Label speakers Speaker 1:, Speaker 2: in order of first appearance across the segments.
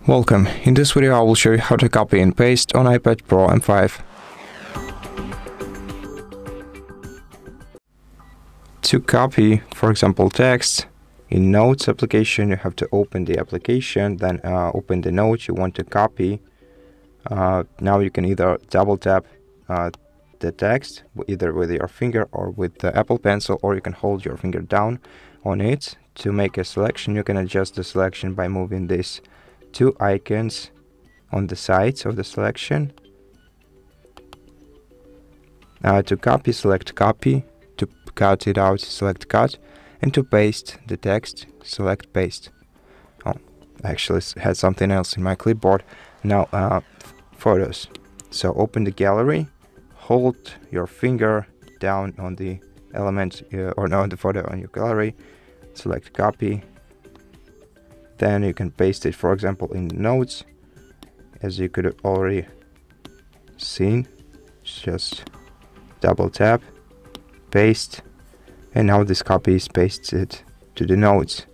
Speaker 1: Welcome. In this video I will show you how to copy and paste on iPad Pro M5. To copy, for example, text in Notes application, you have to open the application, then open the note you want to copy. Now you can either double tap the text either with your finger or with the Apple Pencil, or you can hold your finger down on it to make a selection. You can adjust the selection by moving these two icons on the sides of the selection. To copy, select copy. To cut it out, select cut. And to paste the text, select paste. Oh, I actually had something else in my clipboard. Now photos. So open the gallery, hold your finger down on the element or no, on the photo on your gallery, select copy. Then you can paste it, for example, in Notes, as you could have already seen. Just double tap, paste, and now this copy is pasted to the Notes.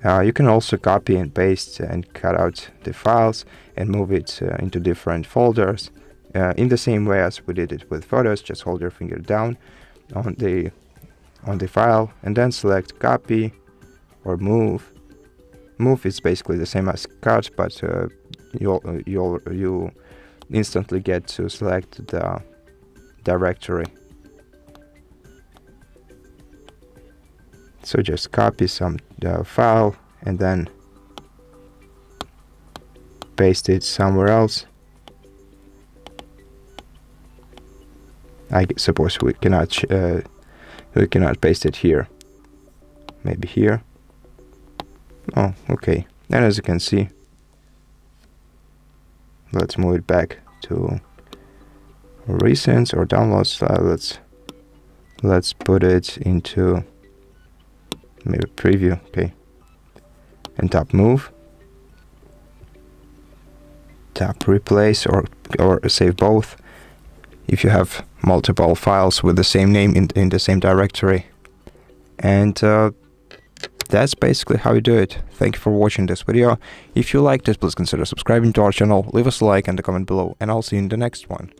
Speaker 1: You can also copy and paste and cut out the files and move it into different folders in the same way as we did it with photos. Just hold your finger down on the file and then select copy or move. Move is basically the same as cut, but you instantly get to select the directory. So just copy some file and then paste it somewhere else. I suppose we cannot paste it here. Maybe here. Oh, okay. And as you can see, let's move it back to recents or downloads. Let's put it into maybe preview. Okay, and tap move, tap replace or save both if you have multiple files with the same name in the same directory. And that's basically how you do it. Thank you for watching this video. If you liked it, please consider subscribing to our channel, leave us a like and a comment below, and I'll see you in the next one.